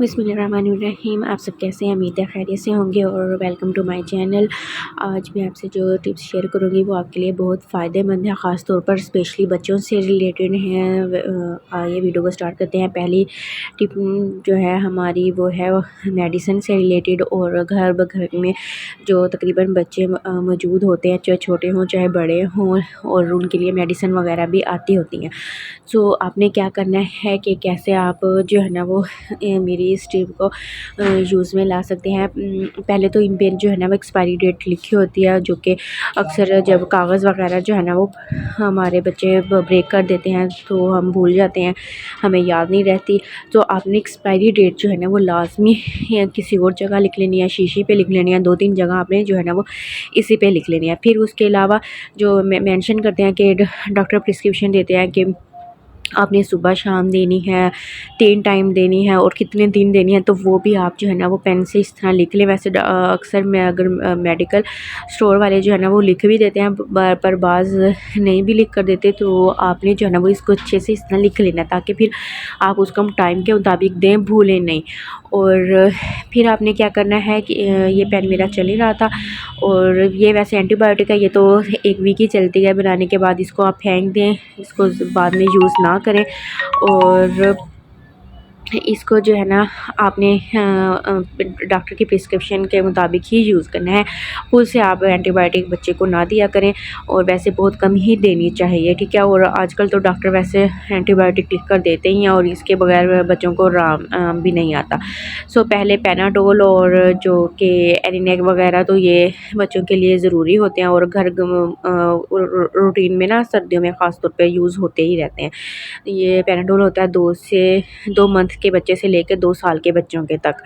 बिस्मिल्लाहिर्रहमानिर्रहीम। आप सब कैसे हैं? उम्मीद है खैरियत से होंगे और वेलकम टू माय चैनल। आज मैं आपसे जो टिप्स शेयर करूँगी वो आपके लिए बहुत फ़ायदेमंद है, ख़ास तौर पर स्पेशली बच्चों से रिलेटेड हैं। आइए वीडियो को स्टार्ट करते हैं। पहली टिप जो है हमारी वो है मेडिसिन से रिलेटेड, और घर में जो तकरीबन बच्चे मौजूद होते हैं, चाहे छोटे हों चाहे बड़े हों, और उनके लिए मेडिसिन वगैरह भी आती होती हैं। सो आपने क्या करना है कि कैसे आप जो है ना वो मेरी इस टिप को यूज़ में ला सकते हैं। पहले तो इन पे जो है ना वो एक्सपायरी डेट लिखी होती है, जो कि अक्सर जब कागज़ वगैरह जो है ना वो हमारे बच्चे ब्रेक कर देते हैं तो हम भूल जाते हैं, हमें याद नहीं रहती। तो आपने एक्सपायरी डेट जो है ना वो लाज़मी किसी और जगह लिख लेनी है, शीशी पे लिख लेनी है, 2-3 जगह आपने जो है ना वो इसी पे लिख लेनी है। फिर उसके अलावा जो मेंशन करते हैं कि डॉक्टर प्रिस्क्रिप्शन देते हैं कि आपने सुबह शाम देनी है, 3 टाइम देनी है और कितने दिन देनी है, तो वो भी आप जो है ना वो पेन से इस तरह लिख लें। वैसे अक्सर मैं अगर मेडिकल स्टोर वाले जो है ना वो लिख भी देते हैं, पर बाज़ नहीं भी लिख कर देते, तो आपने जो है ना वो इसको अच्छे से इस तरह लिख लेना, ताकि फिर आप उसको टाइम के मुताबिक दें, भूलें नहीं। और फिर आपने क्या करना है कि ये पेन मेरा चल ही रहा था, और ये वैसे एंटीबायोटिक है, ये तो 1 वीक ही चलती है, बनाने के बाद इसको आप फेंक दें, इसको बाद में यूज़ ना करें। और इसको जो है ना आपने डॉक्टर की प्रिस्क्रिप्शन के मुताबिक ही यूज़ करना है। खुद से आप एंटीबायोटिक बच्चे को ना दिया करें, और वैसे बहुत कम ही देनी चाहिए, ठीक है। और आजकल तो डॉक्टर वैसे एंटीबायोटिक लिख कर देते ही हैं, और इसके बगैर बच्चों को आराम भी नहीं आता। सो पहले पैनाडोल और जो कि एनिनेक वगैरह, तो ये बच्चों के लिए ज़रूरी होते हैं, और घर रूटीन में ना सर्दियों में ख़ास तौर पे यूज़ होते ही रहते हैं। ये पैनाडोल होता है 2 मंथ के बच्चे से लेकर 2 साल के बच्चों के तक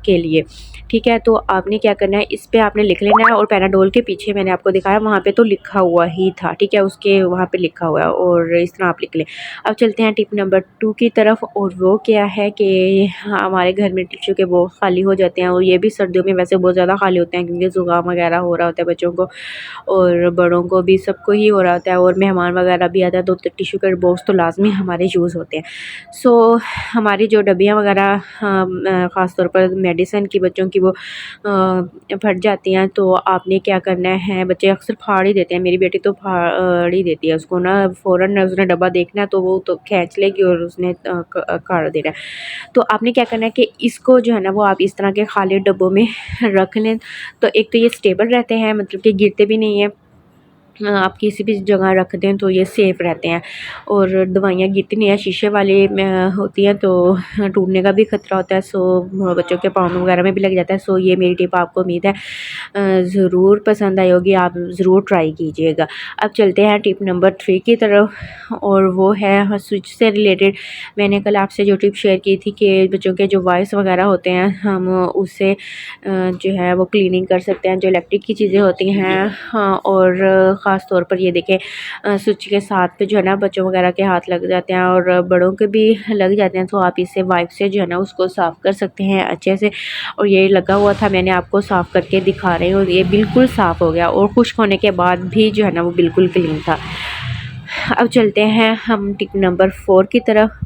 के लिए, ठीक है। तो आपने क्या करना है, इस पे आपने लिख लेना है, और पैनाडोल के पीछे मैंने आपको दिखाया वहाँ पे तो लिखा हुआ ही था, ठीक है, उसके वहाँ पे लिखा हुआ है, और इस तरह आप लिख लें। अब चलते हैं टिप नंबर 2 की तरफ, और वो क्या है कि हमारे घर में टिश्यू के वो खाली हो जाते हैं, और ये भी सर्दियों में वैसे बहुत ज़्यादा खाली होते हैं, क्योंकि ज़ुकाम वगैरह हो रहा होता है बच्चों को, और बड़ों को भी, सबको ही हो रहा होता है, और मेहमान वगैरह भी आता है, तो टिश्यू के बॉक्स तो लाजमी हमारे यूज़ होते हैं। सो हमारी जो डब्बियाँ वगैरह ख़ास तौर पर मेडिसिन की बच्चों की वो फट जाती हैं, तो आपने क्या करना है, बच्चे अक्सर फाड़ ही देते हैं, मेरी बेटी तो फाड़ ही देती है, उसको ना फ़ौरन उसने डब्बा देखना है तो वो तो खींच लेगी और उसने काट देना है। तो आपने क्या करना है कि इसको जो है ना वो आप इस तरह के खाली डब्बों में रख लें, तो एक तो ये स्टेबल रहते हैं, मतलब कि गिरते भी नहीं हैं। आप किसी भी जगह रख दें तो ये सेफ़ रहते हैं, और दवाइयाँ गिरती नहीं हैं, शीशे वाली में होती हैं तो टूटने का भी ख़तरा होता है। सो बच्चों के पाँव वगैरह में भी लग जाता है। सो ये मेरी टिप आपको उम्मीद है ज़रूर पसंद आई होगी, आप ज़रूर ट्राई कीजिएगा। अब चलते हैं टिप नंबर 3 की तरफ, और वो है स्विच से रिलेटेड। मैंने कल आपसे जो टिप शेयर की थी कि बच्चों के जो वायर्स वगैरह होते हैं, हम उससे जो है वो क्लीनिंग कर सकते हैं, जो इलेक्ट्रिक की चीज़ें होती हैं। हाँ, और ख़ास तौर पर ये देखें स्विच के साथ पे जो है ना बच्चों वगैरह के हाथ लग जाते हैं, और बड़ों के भी लग जाते हैं, तो आप इससे वाइप से जो है ना उसको साफ़ कर सकते हैं अच्छे से। और ये लगा हुआ था, मैंने आपको साफ़ करके दिखा रही हूँ, ये बिल्कुल साफ़ हो गया, और खुश्क होने के बाद भी जो है ना वो बिल्कुल क्लीन था। अब चलते हैं हम टिप नंबर 4 की तरफ,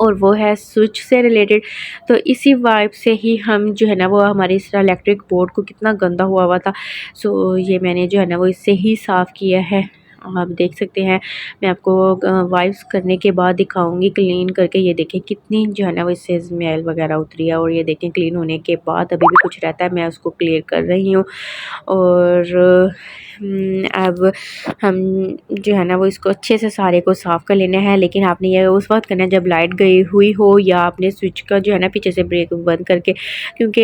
और वो है स्विच से रिलेटेड। तो इसी वाइप से ही हम जो है ना वो हमारे इस इलेक्ट्रिक बोर्ड को कितना गंदा हुआ था, सो ये मैंने जो है ना वो इससे ही साफ़ किया है। आप देख सकते हैं, मैं आपको वाइप्स करने के बाद दिखाऊंगी क्लीन करके। ये देखें कितनी जो है ना वो इससे स्मेल वगैरह उतरी है, और ये देखें क्लीन होने के बाद अभी भी कुछ रहता है, मैं उसको क्लियर कर रही हूँ। और अब हम जो है ना वो इसको अच्छे से सारे को साफ़ कर लेना है, लेकिन आपने ये उस वक्त करना है जब लाइट गई हुई हो, या आपने स्विच का जो है ना पीछे से ब्रेक बंद करके, क्योंकि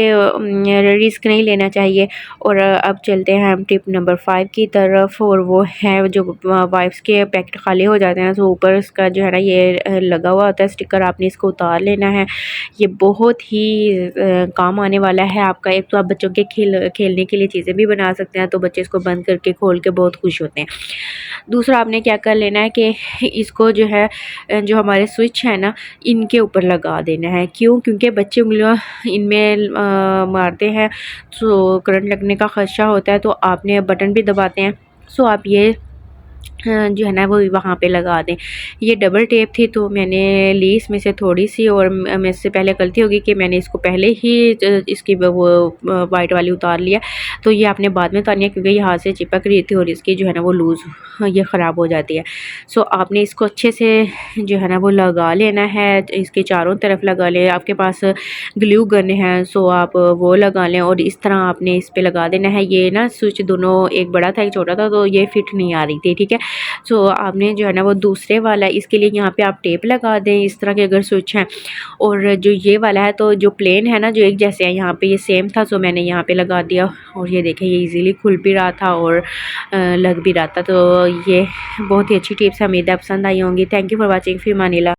रिस्क नहीं लेना चाहिए। और अब चलते हैं हम टिप नंबर 5 की तरफ, और वो है जो वाइप्स के पैकेट खाली हो जाते हैं, तो ऊपर इसका जो है ना ये लगा हुआ होता है स्टिकर, आपने इसको उतार लेना है। ये बहुत ही काम आने वाला है आपका। एक तो आप बच्चों के खेलने के लिए चीज़ें भी बना सकते हैं, तो बच्चे इसको बंद करके खोल के बहुत खुश होते हैं। दूसरा आपने क्या कर लेना है कि इसको जो है जो हमारे स्विच है ना इनके ऊपर लगा देना है। क्यों? क्योंकि बच्चे उंगलियां इनमें मारते हैं, तो करंट लगने का खदशा होता है, तो आपने बटन भी दबाते हैं। सो आप ये जो है ना वो वहाँ पे लगा दें। ये डबल टेप थी तो मैंने ली इसमें से थोड़ी सी, और मेरे से पहले गलती होगी कि मैंने इसको पहले ही इसकी वो वाइट वाली उतार लिया। तो ये आपने बाद में उतारनी है क्योंकि ये हाथ से चिपक रही थी और इसकी जो है ना वो लूज़ ये ख़राब हो जाती है। सो आपने इसको अच्छे से जो है ना वो लगा लेना है, इसके चारों तरफ लगा लें। आपके पास ग्लू गन है सो आप वो लगा लें और इस तरह आपने इस पर लगा देना है। ये ना स्विच दोनों, एक बड़ा था एक छोटा था, तो ये फिट नहीं आ रही थी, ठीक है। सो आपने जो है ना वो दूसरे वाला, इसके लिए यहाँ पे आप टेप लगा दें इस तरह के अगर स्विच हैं। और जो ये वाला है तो जो प्लेन है ना, जो एक जैसे है, यहाँ पे ये सेम था, सो मैंने यहाँ पे लगा दिया और ये देखें ये इजीली खुल भी रहा था और लग भी रहा था। तो ये बहुत ही अच्छी टिप्स है, उम्मीद है पसंद आई होंगी। Thank you for watching. फिर मानीला।